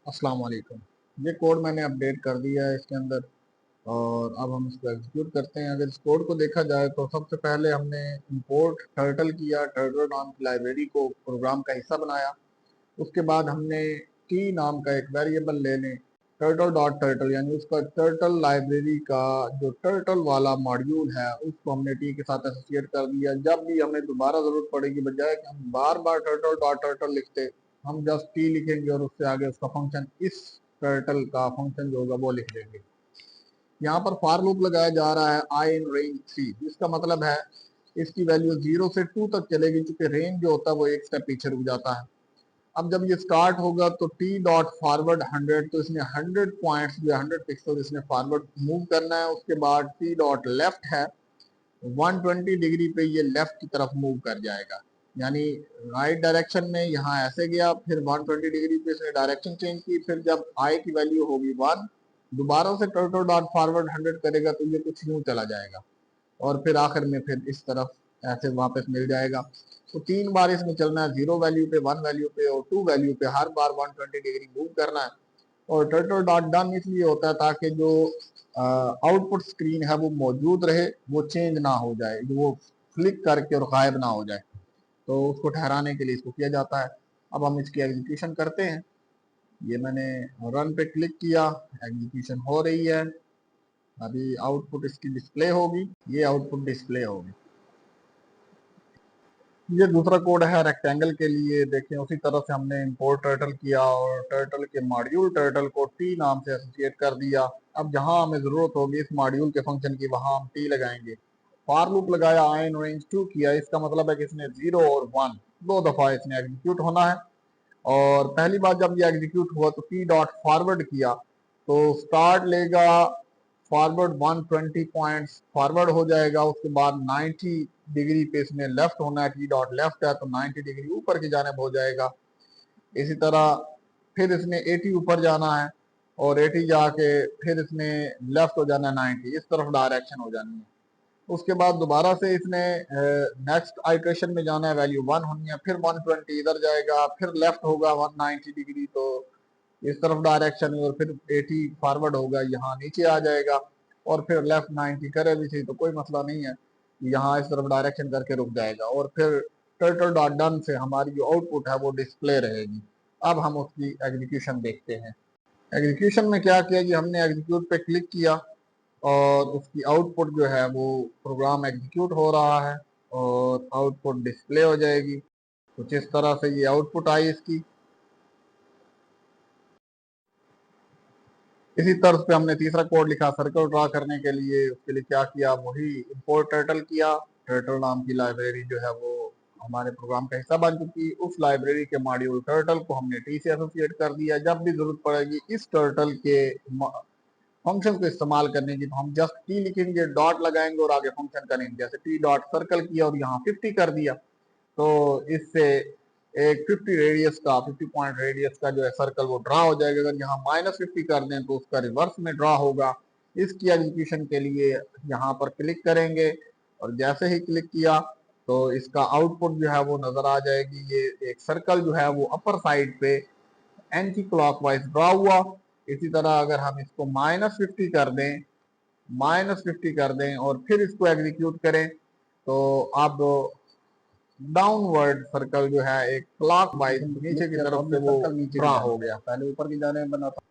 अस्सलाम वालेकुम। ये कोड मैंने अपडेट कर दिया है इसके अंदर और अब हम इसको एग्जीक्यूट करते हैं। अगर इस कोड को देखा जाए तो सबसे पहले हमने इंपोर्ट टर्टल किया, टर्टल नाम की लाइब्रेरी को प्रोग्राम का हिस्सा बनाया। उसके बाद हमने टी नाम का एक वेरिएबल ले लें, टर्टल डॉट टर्टल, यानी उसका टर्टल लाइब्रेरी का जो टर्टल वाला मॉड्यूल है उसको हमने टी के साथ एसोसिएट कर दिया। जब भी हमें दोबारा जरूरत पड़ेगी, बजाय कि हम बार बार टर्टल डॉट टर्टल लिखते, हम जस्ट टी लिखेंगे और उससे आगे उसका फंक्शन, इस टर्टल का फंक्शन जो होगा वो लिख देंगे। यहाँ पर फॉर लूप लगाया जा रहा है आई इन रेंज 3, जिसका मतलब है इसकी वैल्यू 0 से 2 तक चलेगी, क्योंकि रेंज जो होता है वो एक स्टेप पीछे रुक जाता है। अब जब ये स्टार्ट होगा तो टी डॉट फॉरवर्ड 100, तो इसने 100 पॉइंट्स जो 100 पिक्सल इसने फॉरवर्ड मूव करना है। उसके बाद टी डॉट लेफ्ट है, 120 डिग्री पे ये लेफ्ट की तरफ मूव कर जाएगा, यानी राइट डायरेक्शन में यहाँ ऐसे गया, फिर 120 डिग्री पे इसने डायरेक्शन चेंज की। फिर जब आई की वैल्यू होगी 1, दोबारा से टर्टल डॉट फॉरवर्ड 100 करेगा तो ये कुछ यूं चला जाएगा और फिर आखिर में फिर इस तरफ ऐसे वापस मिल जाएगा। तो 3 बार इसमें चलना है, 0 वैल्यू पे, 1 वैल्यू पे और 2 वैल्यू पे, हर बार 120 डिग्री मूव करना है। और टर्टल डॉट डन इसलिए होता है ताकि जो आउटपुट स्क्रीन है वो मौजूद रहे, वो चेंज ना हो जाए, वो क्लिक करके और गायब ना हो जाए, तो उसको ठहराने के लिए इसको किया जाता है। अब हम इसकी एग्जीक्यूशन करते हैं। ये मैंने रन पे क्लिक किया, एग्जीक्यूशन हो रही है। अभी आउटपुट इसकी डिस्प्ले होगी, ये आउटपुट डिस्प्ले होगी। ये दूसरा कोड है रेक्टेंगल के लिए। देखें, उसी तरह से हमने इंपोर्ट टर्टल किया और टर्टल के मॉड्यूल टर्टल को टी नाम से एसोसिएट कर दिया। अब जहां हमें जरूरत होगी इस मॉड्यूल के फंक्शन की, वहां हम टी लगाएंगे। फॉर लूप लगाया, आई इन रेंज 2 किया, इसका मतलब है कि इसने 0 और 1 दो दफा इसने एग्जीक्यूट होना है। और पहली बार जब ये एग्जीक्यूट हुआ तो टी डॉट फॉरवर्ड किया तो स्टार्ट लेगा, फॉरवर्ड 120 पॉइंट्स फॉरवर्ड हो जाएगा। उसके बाद 90 डिग्री पे इसने लेफ्ट होना है, टी डॉट लेफ्ट है तो 90 डिग्री ऊपर की जानिब हो जाएगा। इसी तरह फिर इसने 80 ऊपर जाना है और 80 जाके फिर इसने लेफ्ट हो जाना है 90, इस तरफ डायरेक्शन हो जानी है। उसके बाद दोबारा से इसने नेक्स्ट आइट्रेशन में जाना है, वैल्यू 1 होनी है, फिर 120 इधर जाएगा, फिर लेफ्ट होगा 190 डिग्री, तो इस तरफ डायरेक्शन है, और फिर 80 फॉरवर्ड होगा, यहाँ नीचे आ जाएगा, और फिर लेफ्ट 90 करे भी थी तो कोई मसला नहीं है, यहाँ इस तरफ डायरेक्शन करके रुक जाएगा। और फिर टर्टल डॉट डन से हमारी जो आउटपुट है वो डिस्प्ले रहेगी। अब हम उसकी एग्जीक्यूशन देखते हैं। एग्जीक्यूशन में क्या किया कि हमने एग्जीक्यूट पे क्लिक किया और उसकी आउटपुट जो है वो प्रोग्राम एग्जीक्यूट हो रहा है और आउटपुट डिस्प्ले हो जाएगी। कुछ इस तरह से ये आउटपुट आई इसकी। इसी तरह पे हमने तीसरा कोड लिखा सर्कल ड्रा करने के लिए। उसके लिए क्या किया, वही इंपोर्ट टर्टल किया। टर्टल नाम की लाइब्रेरी जो है वो हमारे प्रोग्राम का हिस्सा बन चुकी। उस लाइब्रेरी के मॉड्यूल टर्टल को हमने टी से एसोसिएट कर दिया। जब भी जरूरत पड़ेगी इस टर्टल के फंक्शन को इस्तेमाल करने की तो हम जस्ट टी लिखेंगे, डॉट लगाएंगे और आगे फंक्शन करेंगे। जैसे टी डॉट सर्कल किया और यहाँ 50 कर दिया, तो इससे एक 50 रेडियस का, 50 पॉइंट रेडियस का जो है सर्कल वो ड्रा हो जाएगा। अगर यहाँ -50 कर दें तो उसका रिवर्स में ड्रा होगा। इसकी एग्जीक्यूशन के लिए यहाँ पर क्लिक करेंगे और जैसे ही क्लिक किया तो इसका आउटपुट जो है वो नजर आ जाएगी। ये एक सर्कल जो है वो अपर साइड पे एंटी क्लॉकवाइज ड्रा हुआ। इसी तरह अगर हम इसको -50 कर दें, -50 कर दें और फिर इसको एग्जीक्यूट करें तो अब डाउनवर्ड सर्कल जो है एक क्लॉक वाइज नीचे की तरफ से वो ड्रा हो गया। पहले ऊपर की जाने बना था।